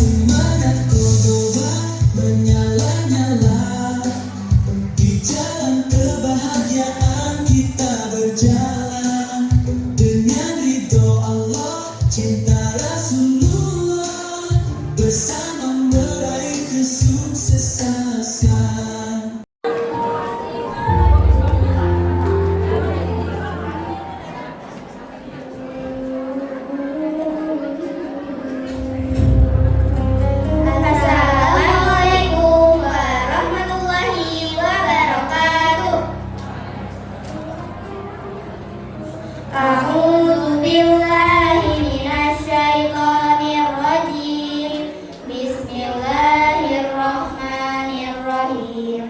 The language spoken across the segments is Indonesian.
semangat Cordoba menyala-nyala. Di jalan kebahagiaan kita berjalan, dengan ridho Allah, cinta Rasulullah, bersama meraih kesuksesan. Assalamualaikum warahmatullahi wabarakatuh. A'udzu billahi minasyaitonir rajim. Bismillahirrahmanirrahim.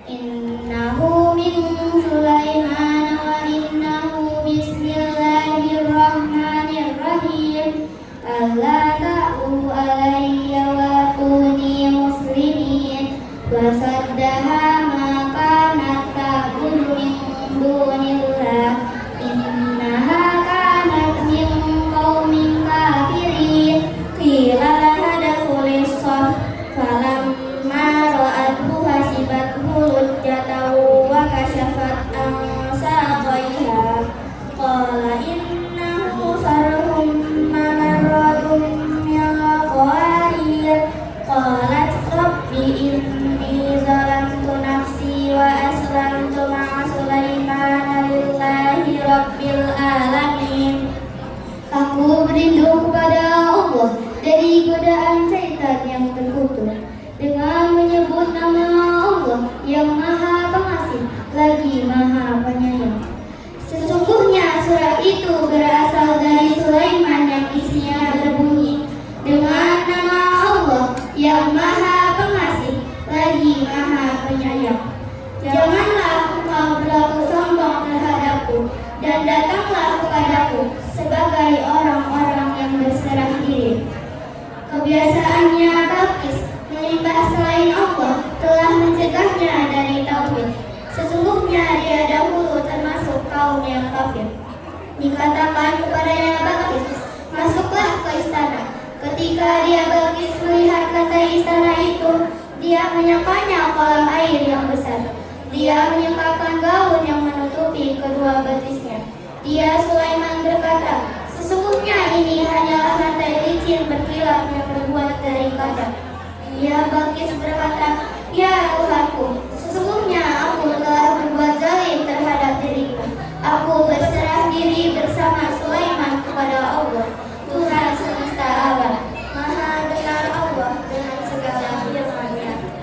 Innahu min Sulaiman wa innahu bismillahirrahmanirrahim. Alla ta'u alayya wa kuni muslimin. Wa saddaha ma kanat ta'budu min dunillah. Innaha kanat min qaumin kafirin. Qila laha dakhuli shaf falamma ra'athu hasibathu lujjatan wa kashafat an saqaiha. Qala innahu sarhum mamarratun min qawarir. Qalat rabbi inni zalamtu nafsi wa aslamtu ma'a Sulaiman lillahi rabbil alamin. Aku berlindung kepada Allah dari godaan syaitan yang terkutuk dengan menyebut nama Allah yang Maha Pengasih lagi Maha Penyayang. Sesungguhnya surat itu berasal dari Sulaiman yang isinya berbunyi, dengan nama Allah yang Maha Pengasih lagi Maha Penyayang. Janganlah engkau berlaku sombong terhadapku dan datanglah kepadaku sebagai orang-orang yang berserah diri. Kebiasaannya Balqis menyembah selain Allah telah mencegahnya dari tauhid. Sesungguhnya dia dahulu termasuk kaum yang kafir. Dikatakan kepadanya Balqis, masuklah ke istana. Ketika dia Balqis melihat lantai istana itu, dia menyangkanya kolam air yang besar. Dia menyangkakan gaun yang menutupi kedua betisnya. Dia Sulaiman berkata, sesungguhnya ini hanyalah lantai licin berkilat yang terbuat dari kaca. Dia Balqis berkata, ya Tuhanku, sesungguhnya aku telah berbuat zalim terhadap diriku. Aku berserah diri bersama Sulaiman kepada Allah, Tuhan semesta alam. Maha dengar Allah dengan segala firman-Nya.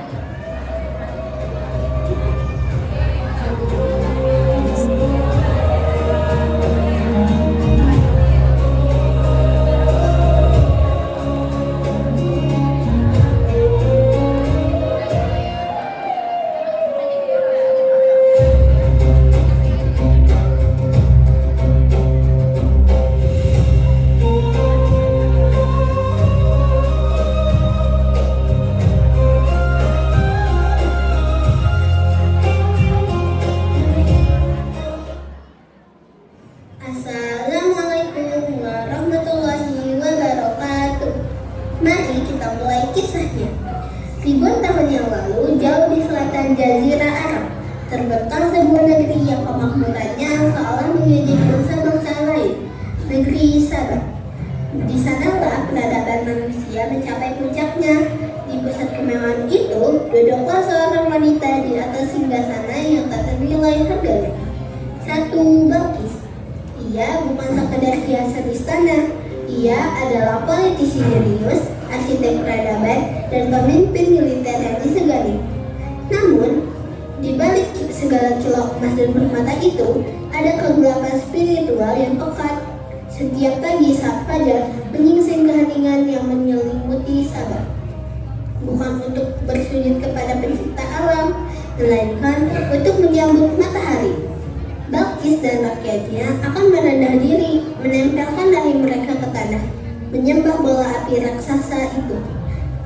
Assalamualaikum warahmatullahi wabarakatuh. Mari kita mulai kisahnya. Ribuan tahun yang lalu, jauh di selatan Jazirah Arab, terbentang sebuah negeri yang kemakmurannya seolah menjadi bangsa-bangsa lain, negeri Saba. Di sanalah peradaban manusia mencapai puncaknya. Di pusat kemewahan itu, duduklah seorang wanita di atas singgasana yang tak ternilai harganya. Satu Balqis. Ia bukan sekedar hiasan istana, ia adalah politisi jenius, arsitek peradaban, dan pemimpin militer yang disegani. Namun, di balik segala kilau emas dan permata itu, ada kegelapan spiritual yang pekat. Setiap pagi saat fajar, menyingsing keheningan yang menyelimuti Sabah. Bukan untuk bersujud kepada pencipta alam, melainkan untuk menyambut matahari. Balqis dan rakyatnya akan merendah diri, menempelkan dahi mereka ke tanah, menyembah bola api raksasa itu.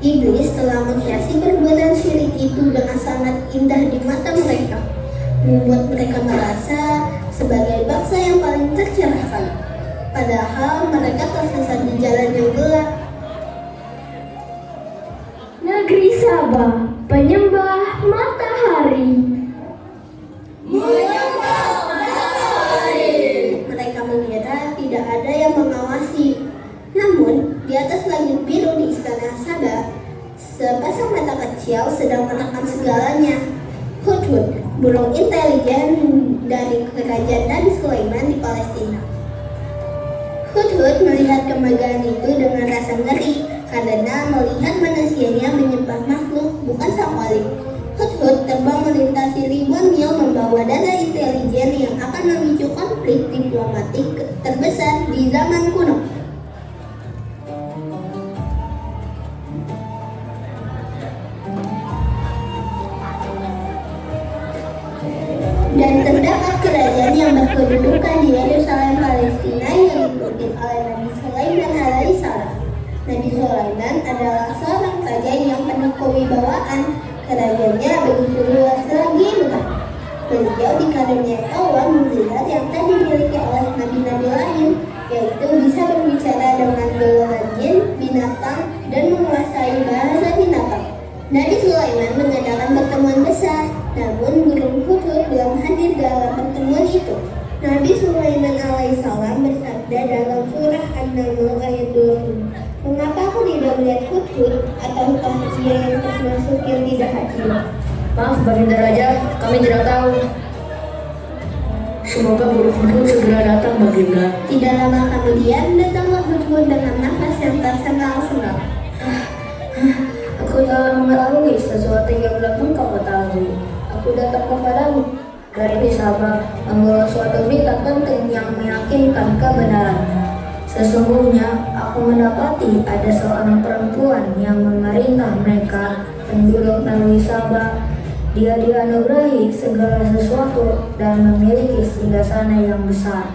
Iblis telah menghiasi perbuatan syirik itu dengan sangat indah di mata mereka, membuat mereka merasa sebagai bangsa yang paling tercerahkan. Padahal mereka tersesat di jalan yang gelap. Sabah, penyembah matahari. Mereka mengira tidak ada yang mengawasi. Namun, di atas langit biru di istana Sabah, sepasang mata kecil sedang menekan segalanya. Hudhud, burung intelijen dari kerajaan Nabi Sulaiman di Palestina. Hudhud melihat kemegahan itu dengan rasa ngeri karena melihat manusianya menyembah makhluk bukan sang khalik. Hudhud terbang melintasi ribuan mil membawa data intelijen yang akan memicu konflik diplomatik terbesar di zaman kuno. Dan terdapat kerajaan yang berkedudukan di Yerusalem, Palestina yang dipimpin oleh Nabi Sulaiman alaihissalam. Nabi Sulaiman adalah seorang raja yang penuh kewibawaan. Kerajaannya begitu luas lagi bukan? Beliau dikaruniai Allah mukjizat yang tak dimiliki oleh nabi-nabi lain, yaitu bisa berbicara dengan golongan jin, binatang, dan menguasai bahasa binatang. Nabi Sulaiman mengadakan pertemuan besar, namun burung Hudhud belum hadir dalam pertemuan itu. Nabi Sulaiman alaihissalam bersabda dalam surah An-Naml ayat 20, "Mengapa aku tidak melihat Hudhud ataukah dia yang termasuk yang tidak hadir?" Maaf, Baginda Raja, kami tidak tahu. Semoga burung Hudhud segera datang, Baginda. Tidak lama kemudian datanglah Hudhud dengan nafas yang tersengal-sengal. Aku telah mengetahui sesuatu yang belum engkau ketahui. Aku datang kepadamu dari Sabah membawa suatu berita penting yang meyakinkan kebenaran. Sesungguhnya aku mendapati ada seorang perempuan yang memerintah mereka penduduk Nabi Sabah. Dia dianugerahi segala sesuatu dan memiliki singgasana yang besar.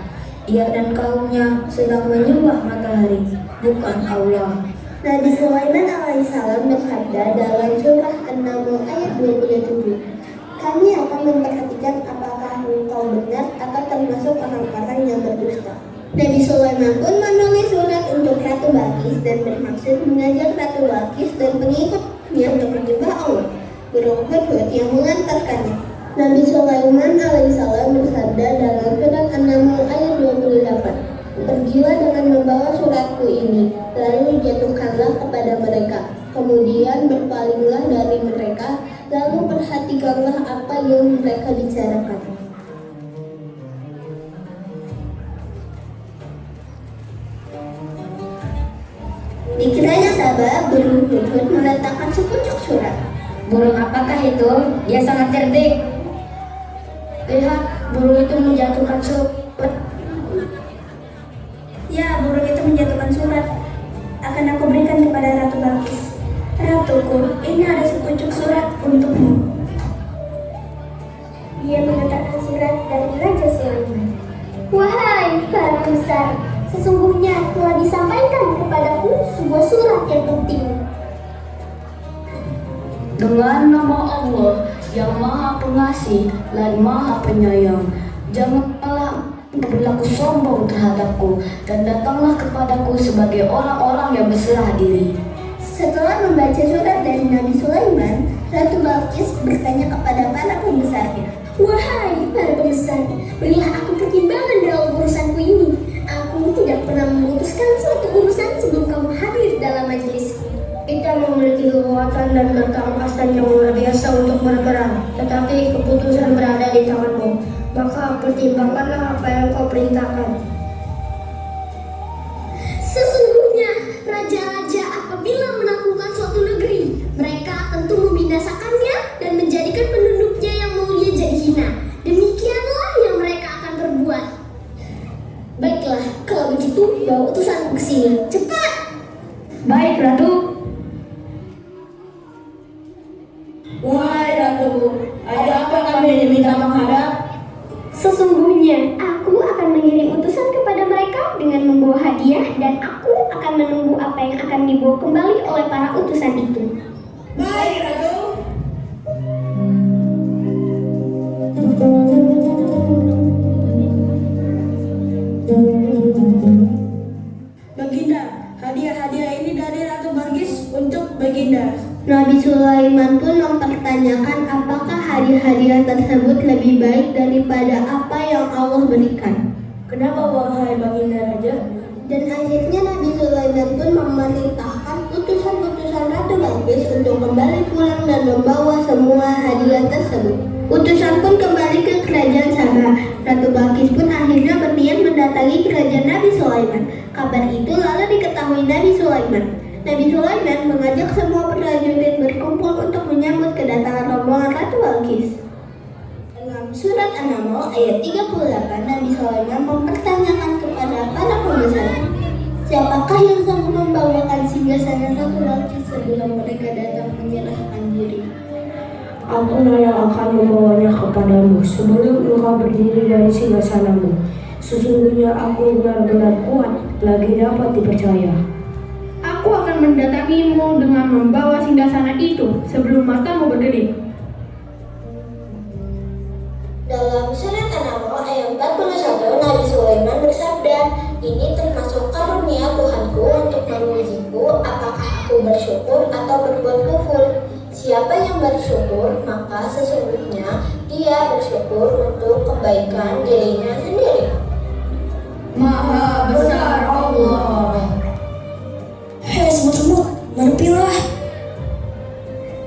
Dia dan kaumnya sedang menyembah matahari, bukan Allah. Nabi Sulaiman alaihissalam bersabda dalam surah An-Naml ayat 27, "Kami akan memperhatikan apakah engkau benar atau termasuk orang-orang yang berdusta." Nabi Sulaiman pun menulis surat untuk Ratu Balqis dan bermaksud mengajak Ratu Balqis dan pengikutnya untuk menyembah Allah. Burung Hudhud yang mengantarkannya. Nabi Sulaiman alaihissalam bersabda dalam surat An-Naml ayat 28, "Pergilah dengan membawa suratku ini, lalu jatuhkanlah kepada mereka. Kemudian berpalinglah dari mereka, lalu perhatikanlah apa yang mereka bicarakan." Di kerajaan Sabah, burung Hudhud meletakkan sepucuk surat. Burung apakah itu? Dia sangat cerdik. Lihat, burung itu menjatuhkan surat. Ya, burung itu menjatuhkan surat. Akan aku berikan kepada Ratu Balqis. Ratuku, ini ada sepucuk surat untukmu. Dia mengatakan surat dari Raja Sulaiman. Wahai para besar, sesungguhnya telah disampaikan kepadaku sebuah surat yang penting. Dengan nama Allah yang Maha Pengasih dan Maha Penyayang, janganlah berlaku sombong terhadapku dan datanglah kepadaku sebagai orang-orang yang berserah diri. Setelah membaca surat dari Nabi Sulaiman, Ratu Balqis bertanya kepada para pembesarnya, "Wahai para pembesar, berilah aku pertimbangan dalam urusanku ini. Aku tidak pernah memutuskan suatu urusan sebelum kamu hadir dalam majelis. Kita memiliki kekuatan dan ketangkasan yang luar biasa untuk berperang, tetapi keputusan berada di tanganmu. Maka pertimbangkanlah apa yang kau perintahkan." Sesungguhnya raja-raja apabila menaklukkan suatu negeri, mereka tentu membinasakannya dan menjadikan penduduknya yang mulia jadi hina. Demikianlah yang mereka akan berbuat. Baiklah, kalau begitu bawa utusanku ke sini. Cepat! Baik, Ratu. Wahai Ratu, ada apa kami diminta menghadap? Sesungguhnya aku akan mengirim utusan kepada mereka dengan membawa hadiah dan aku akan menunggu apa yang akan dibawa kembali oleh para utusan itu. Baik, Ratu. Baginda, hadiah-hadiah ini dari Ratu Balqis untuk Baginda. Nabi Sulaiman pun mempertanyakan apakah hadiah-hadiah tersebut lebih baik daripada apa yang Allah berikan. Kenapa wahai baginda raja? Dan akhirnya Nabi Sulaiman pun memerintahkan utusan-utusan Ratu Balqis untuk kembali pulang dan membawa semua hadiah tersebut. Utusan pun kembali ke kerajaan Sabah. Ratu Balqis pun akhirnya berniat mendatangi kerajaan Nabi Sulaiman. Kabar itu lalu diketahui Nabi Sulaiman. Nabi Sulaiman mengajak semua prajurit berkumpul untuk menyambut kedatangan rombongan Ratu Balqis. Dalam surat An-Naml ayat 38, Nabi Sulaiman mempertanyakan kepada para pembesar, siapakah yang sanggup membawakan singgasana Ratu Balqis sebelum mereka datang menyerahkan diri? Akulah yang akan membawanya kepadamu sebelum engkau berdiri dari singgasanamu. Sesungguhnya aku benar-benar kuat, lagi dapat dipercaya. Aku akan mendatangimu dengan membawa singgasana itu sebelum matamu berkedip. Dalam surat An-Naml ayat 41, Nabi Sulaiman bersabda, ini termasuk karunia Tuhanku untuk mengujiku apakah aku bersyukur atau berbuat kufur. Siapa yang bersyukur, maka sesungguhnya dia bersyukur untuk kebaikan dirinya sendiri. Maha besar Allah. Hei semut-semut, menepilah.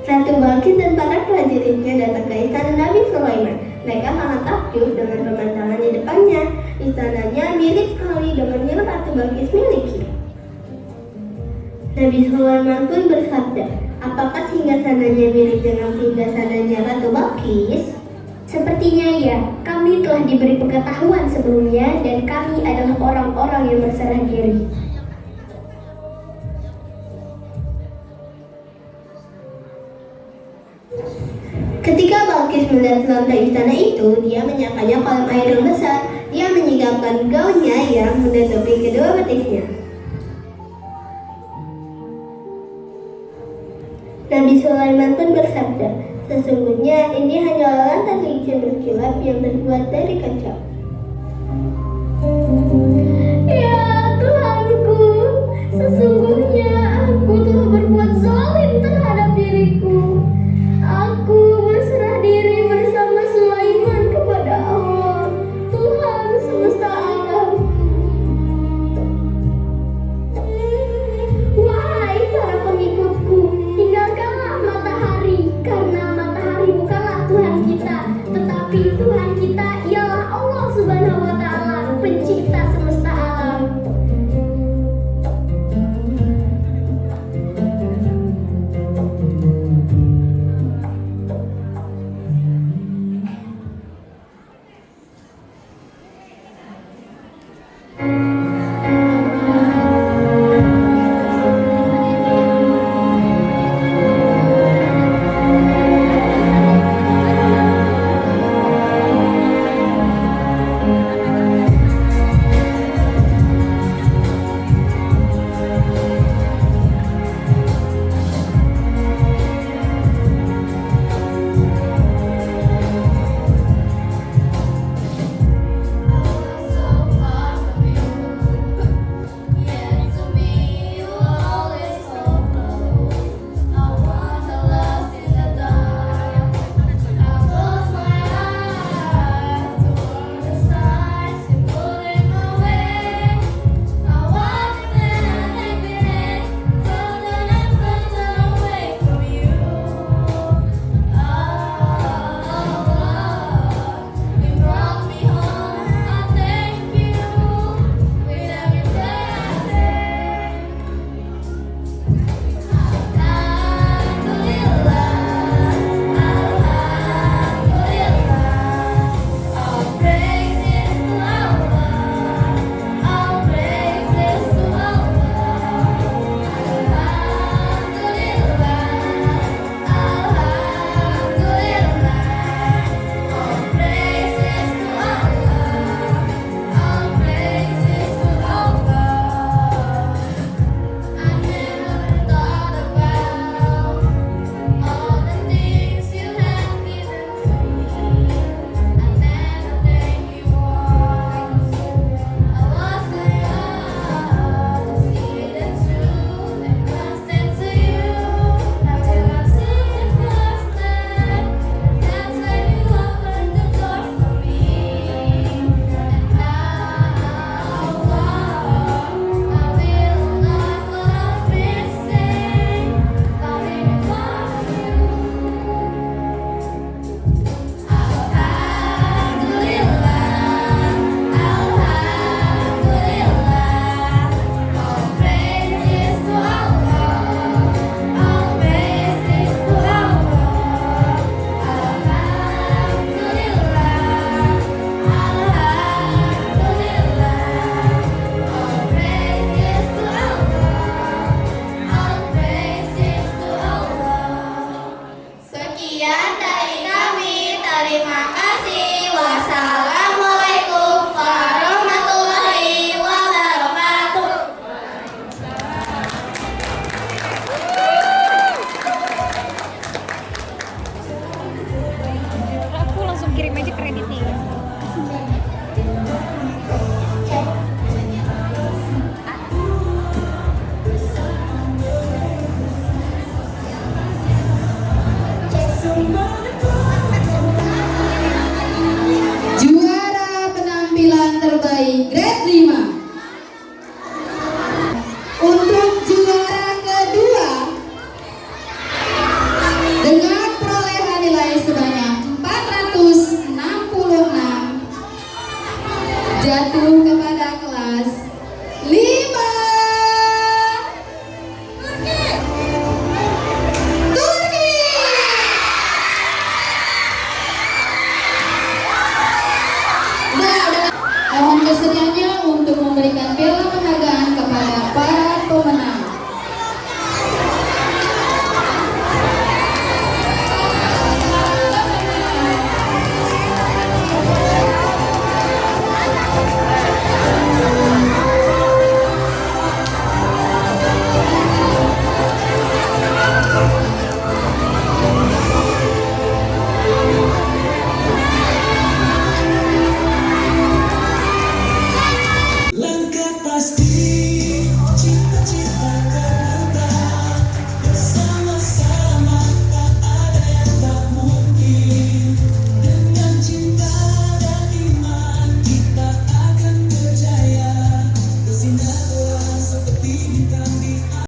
Ratu Balqis dan para prajuritnya datang ke istana Nabi Sulaiman. Mereka sangat takjub dengan pemandangan di depannya. Istananya mirip sekali dengan yang Ratu Balqis miliki. Nabi Sulaiman pun bersabda, apakah singgasananya mirip dengan singgasananya Ratu Balqis? Sepertinya ya, kami telah diberi pengetahuan sebelumnya dan kami adalah orang-orang yang berserah diri. Ketika Balqis melihat lantai istana itu, dia menyangkanya kolam air yang besar. Dia menyingkapkan gaunnya yang menutupi kedua betisnya. Nabi Sulaiman pun bersabda, sesungguhnya ini hanyalah lantai licin berkilap yang terbuat dari kaca.